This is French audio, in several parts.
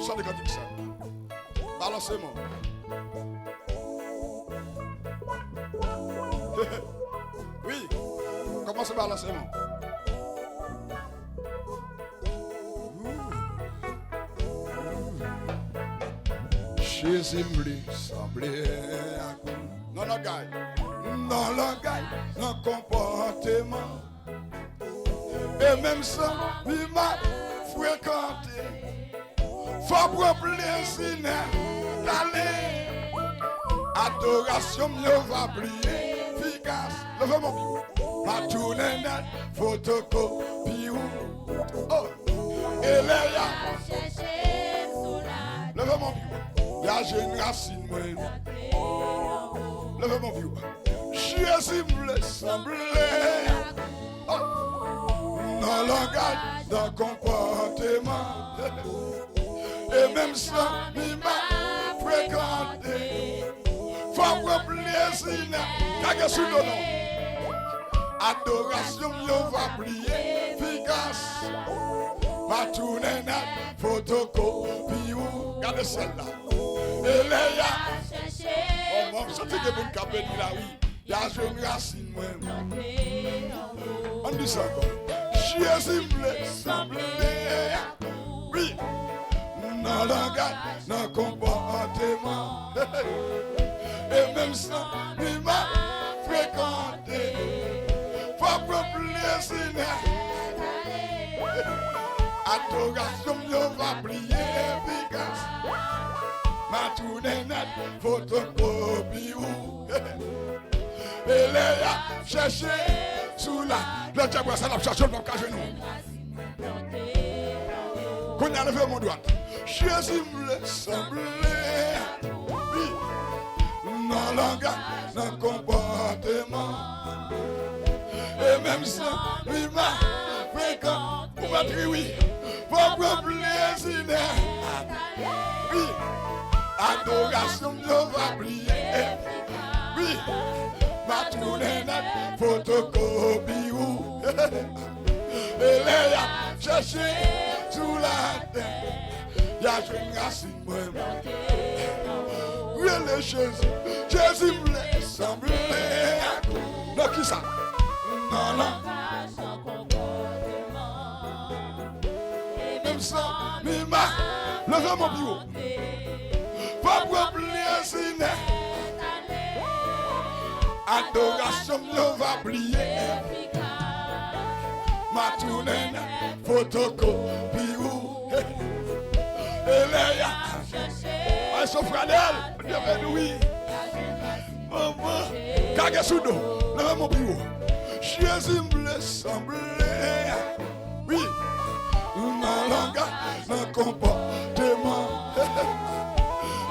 chant de cantique ça. Balancez-moi. Oui, commencez à balancer moi. Jezi sanble non langaj, non langaj, non konpòtenan. Et même ça, il m'a fréquenté. Faut prendre plaisir d'aller. Adoration, mieux va briller. Efficace. Levez mon pied. Ma tournée net, photocopie. Oh, et là, levez mon pied. La génération, moi. Levez mon pied. Jésus me semblait. Dans langaj, dans konpòtenan. Et même ça, il m'a fréquenté. Faut prendre plaisir, kage sous le nom. Adoration, mieux va briller, efficace. Ma tournée net, photocopie. Regardez celle-là. Et là, oh mon, je sais que vous me capez de la vie. Il y a une racine, moi. On dit ça encore. Jezi sanble. Oui. Non langaj, non konpòtenan. Et même ça, il m'a fréquenté. Faut prendre plaisir. Adoration, mieux va briller, efficace. Ma tournée net, photocopie. Et là, chercher sous la. Le diable, ça n'a pas cherché, on va cacher nous. Qu'on a levé mon droit. Jésus me semblait. Oui. Non langaj, non konpòtenan. Et même ça, il m'a fréquenté. On va dire oui. Pour prendre plaisir. Oui. Adoration, mieux va briller. Oui. Ma tournée net, photocopie. Et là, chercher sous la terre. Il y a une racine, moi. Oui, le Jésus. Jésus me semblait. Non, qui ça? Non, non. Même ça, mais ma. Levez mon bureau. Pas pour plaisir. Adoration, mieux va briller. Ma tournée, photocopie. Et là, il son frère d'elle, oui. Maman, kage sous dos, levez mon bureau. Jésus me semblait. Oui. Non langaj, non konpòtenan.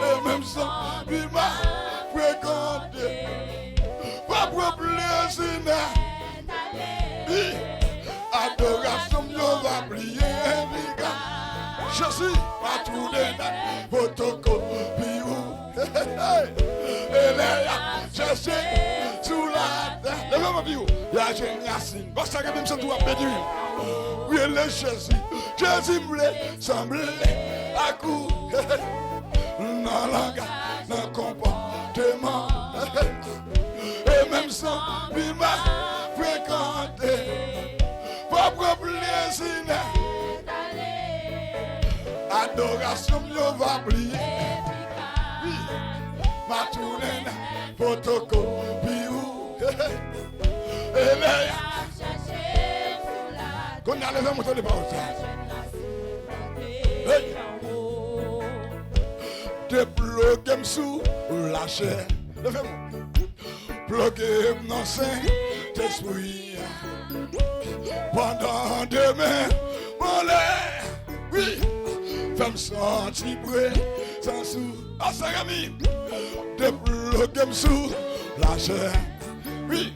Et même ça, il m'a fréquenté. Pas pour plaisir. Oui. Adoration, mieux va briller, efficace. Jésus, ma tournée net, photocopie. Et là, chercher sous la terre. Levez mon bureau. Il y a une racine. Parce que même ça doit bénir. Oui, le Jésus. Jésus me semblait à coup. Non langaj, non konpòtenan. Et même ça, il m'a fréquenté. Pas pour plaisir. Adoration, mieux va briller. Oui. Ma tournée, photocopie. Et là, qu'on a levé mon temps de parole. Te bloquer sous la chair. Levez-moi. Bloquer dans Saint-Esprit. Pendant demain, mon l'air. Oui. Femme sentir près, sans sous. Ah, ça a mis. Te bloquer sous la chair. Oui.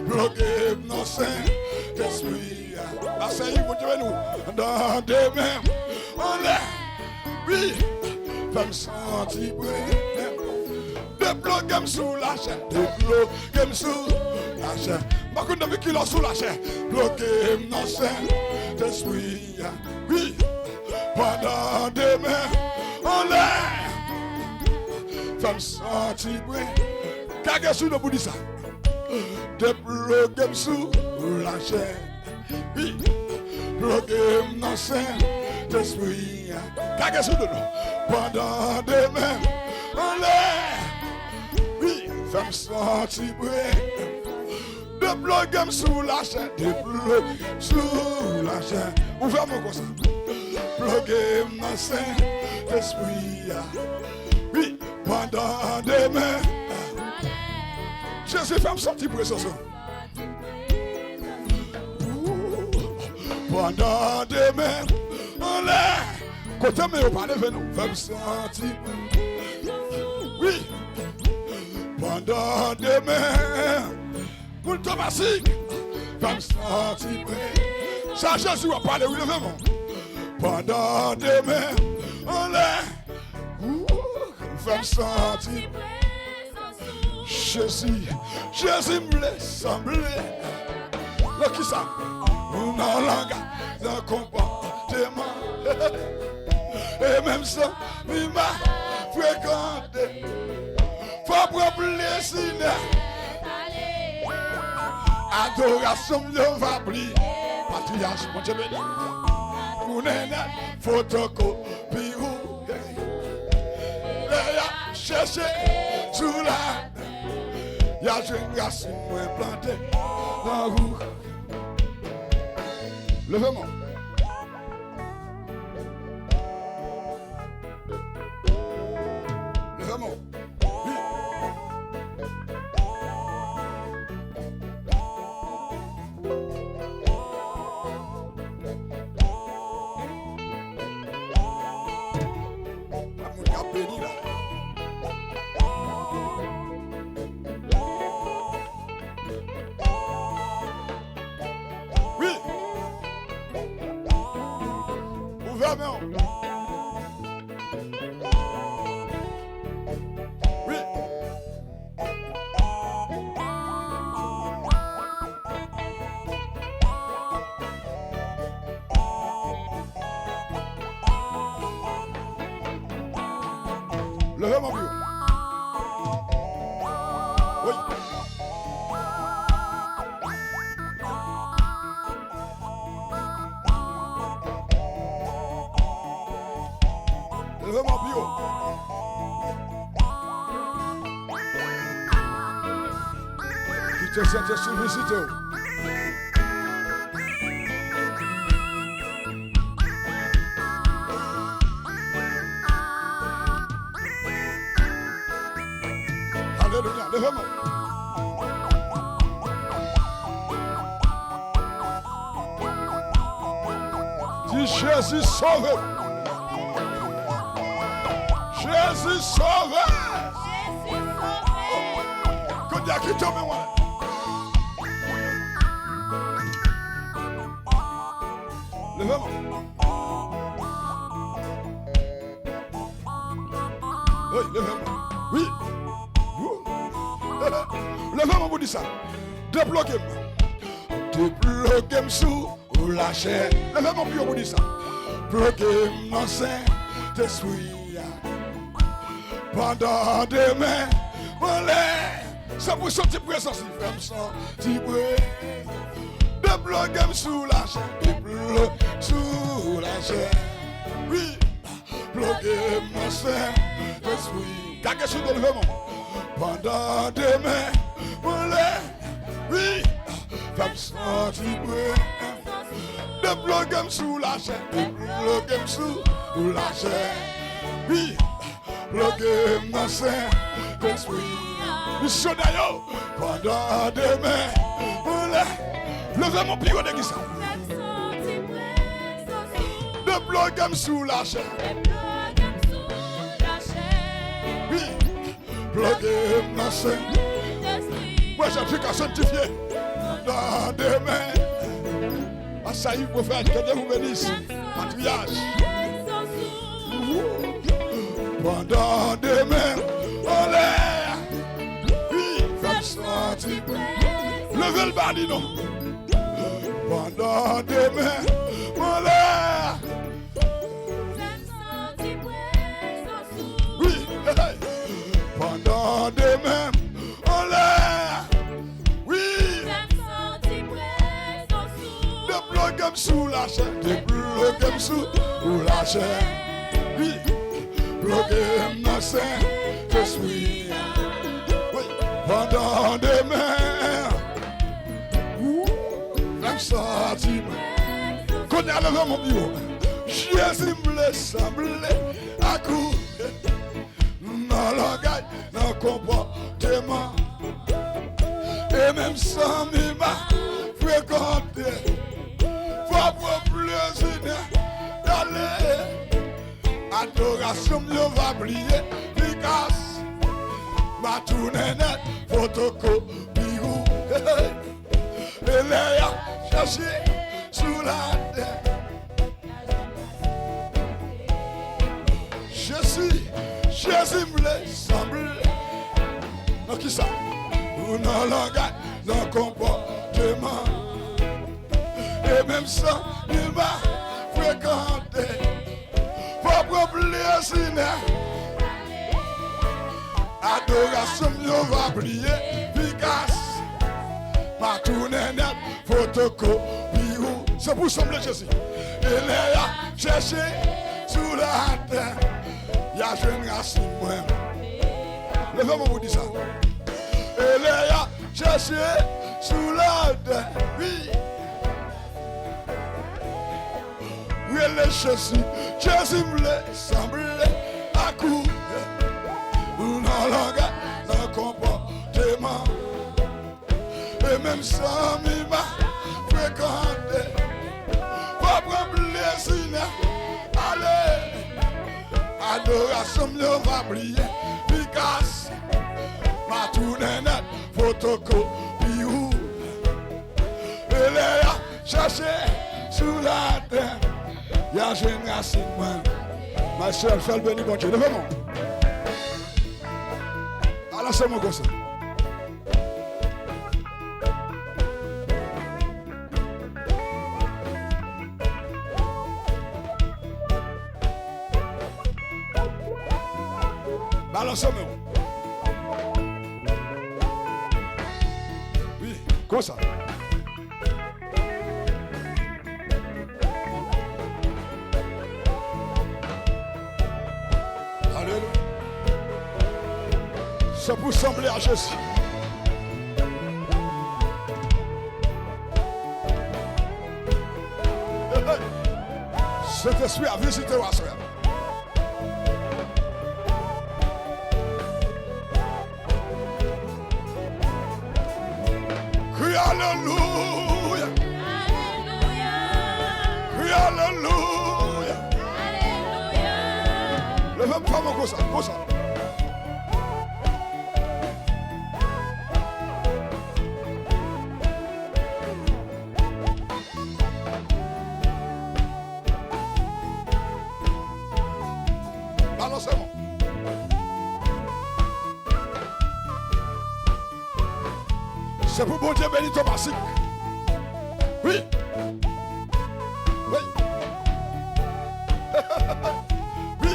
Bloquer dans Saint-Esprit. Ah, ça y est, vous devez nous. Dans demain, mon l'air. Oui. Femme sentir près. Débloquez-moi sous la chair. Débloquez-moi sous la chair. Beaucoup de qui l'ont sous la chair. Bloquez-moi dans Saint-Esprit. Oui. Pendant demain. femme senti bruit. Kage sous le bout de ça. De bloquer sous la chair. Oui, bloquer dans Saint-Esprit. Kage sous le dos. Pendant des mains, en l'air. Oui, femme senti bruit. De bloquer sous la chair. De bloquer sous la chair. Ouvrez-moi comme ça. Bloquer dans Saint-Esprit. Oui, pendant des mains. Jésus fait me sortir pour ça. Pendant des mains, en l'air. Côté mais on parle de nous, fait me sortir. Oui, pendant des mains, pour le Thomasik, fait me sortir. Ça, Jésus va parler, oui, vraiment. Pendant des mains, en l'air. Fait me sortir. Jezi me laisse sembler. Là qui ça? Nous n'en langaj, d'un konpòtenan. Et même ça, il m'a fréquenté. Faut prendre plaisir. Adoration, je va briller. Patajel, mon Dieu béni. Pour une photocopie. Chercher sous la. Il y a une racine implantée dans vous. Levez-moi. Levez-moi. Oui. Amour béni là. Oui. Levez mon vieux. Oui. Levez mon bio. Qui te Saint-Esprit visite. Alléluia. Levez moi. Dis Jésus sauve. Jésus sauve. Quand il y a qui tombe moi. Levez-moi. Oui, levez-moi. Oui. Levez-moi pour dire ça. Débloquez-moi. Débloquez-moi sous la chair. Levez-moi pour dire ça. Bloquez-moi dans Saint-Esprit. Pendant des mains, ça pour sortir présence, il fait me sentir bruit. Débloquez-moi sous la chair, débloquez sous la chair. Oui, bloquez-moi Saint-Esprit. Kage sous le levement. Pendant des mains, oui, fait me sentir bruit. Débloquez-moi sous la chair, débloquez-moi sous la chair. Oui. Bloquez-moi Saint-Esprit. Missionnaire, pendant des mains, levez mon pied de qui ça. Débloquez-moi sous la chair. Oui, bloquez-moi Saint-Esprit. Moi j'ai qu'à sanctifier dans des mains. Assaillir prophète, que Dieu vous bénisse. Matriage. Pendant des mains en l'air, oui, femme sentir. Levez le bas, dis non. Pendant des mains en l'air, oui, sous la chair, débloquez sous la chair. Oui, bloquez dans sein, je suis. Oui, pendant des mers. Même sentiment. Quand il y a le mon bureau, Jésus me semblait à coup. Dans le langage, dans le comportement. Et même sans m'a fréquenté. Faut pour plaisir d'aller. Adoration, mieux va briller, efficace. Ma tournée net, photocopie. Et les a cherché sous la terre. Jésus me semble. Non, qui ça? Ou non, langage, non, comportement. Et même ça, il m'a fréquenté. Propre plaisir. Adoration, mieux va briller, efficace. Ma tournée net, photocopie. C'est pour sembler Jésus. Il est à chercher sous la terre. Il y a jeune racine, moi. Levez-moi vous dire ça. Il est à chercher sous la terre. Oui. Oui, il est Jésus. Jésus me semble à coup. Ou dans le langage, dans le comportement. Et même sans m'a fréquenté. Pas pour plaisir. Allez. Adoration mieux va briller. Efficace. Ma tournée net. Photocopie. Elle est à chercher sous la terre. Il y a une génération. Ma soeur, fais le béni, bon Dieu. Levez-moi. Alors, c'est mon gosse. Balancez-moi. Oui, comme ça. Alléluia. C'est pour sembler à Jésus. Cet esprit a visité ma soeur. Crie Alléluia. Crie Alléluia. Levez-moi pas mon comme ça. Balancez-moi. C'est pour bon Dieu béni Thomas. Oui. Oui. Oui.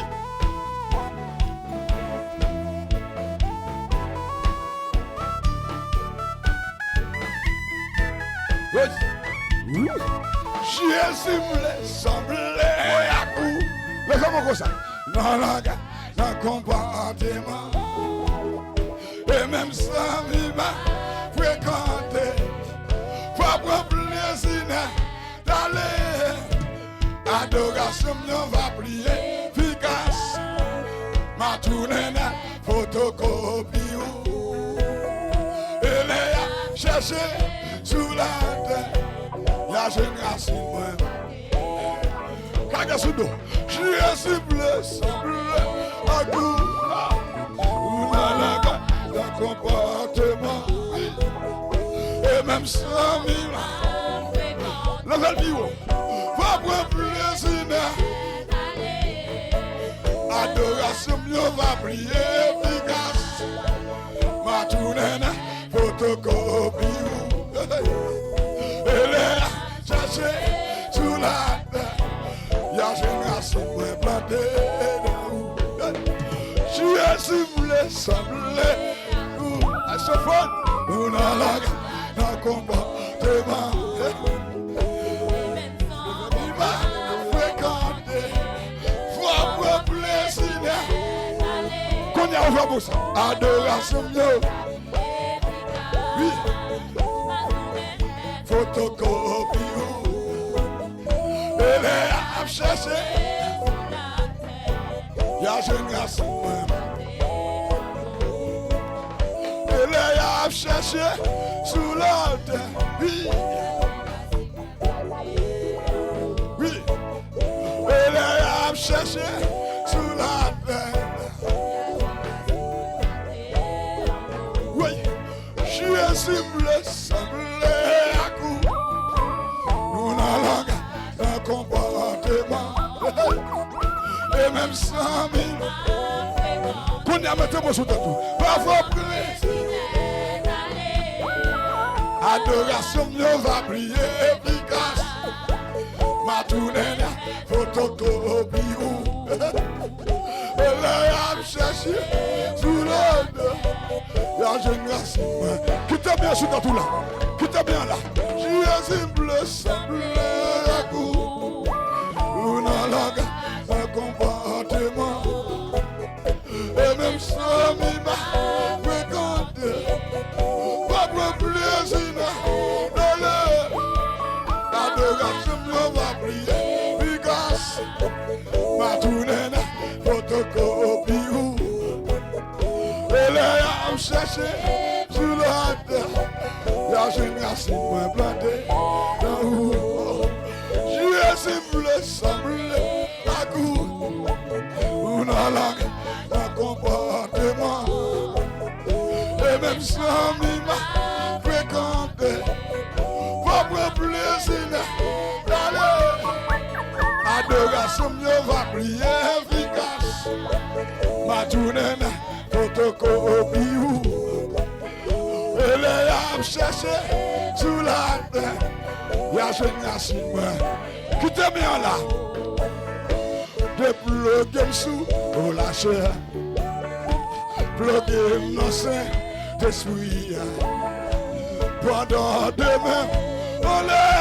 Oui. Jésus me semblait à coup. Mais comment comme ça? Dans le langage, dans le comportement. Et même ça, il m'a fréquenté. Propre plaisir d'aller. Adoration, on va prier. Efficace. Ma tournée, photocopie. Elle est à chercher sous la terre. La génération, moi. Kagasudo. Jésus bleu, semble à coup. Ou dans la comportement. Et même sans mille. Levez le bureau. Pas pour plaisir. Adoration, mieux va prier. Efficace. Ma tournée, photocopie. Elle est cherchée sous la terre. Y'a génération pour planter. Jésus voulait sembler. À ce fond, on a la comportement. Bon, va pour ça. Adoration, yo. Oui. Photocopie. Elle est à chercher. Y'a jeune garçon. Elle est à chercher sous la terre. Oui. Oui. Elle est à chercher sous la terre. Oui. Jezi sanble à coup. Nous n'allons qu'un comportement. Et même 100 000. Qu'on y a mettez-moi sous tout. Parfois prier. Adoration, mieux va prier efficace. Ma tournée, photocopie. Elle a cherché sous l'ordre. La génération. Quitte bien sur tout là. Quitte bien là. Jezi sanble à coup. On a langue, un comportement. Et même sans mima, fréquenter. Pas de plaisir. Dans l'adoration, on va prier efficace. Ma tournée, photocopie. Elle est à me chercher sur la terre. La génération m'a planté dans où Jezi sanble à coup. On a langue, un comportement. Et même sans mima, fréquenter. Pas de plaisir. Adoration, mieux va prier efficace. Ma tournée, photocopie. Elle est à me chercher sous la terre. Y'a génération. Quittez bien là. Déploguez sous pour la chair. Pluguez dans Saint-Esprit. Pendant demain, on est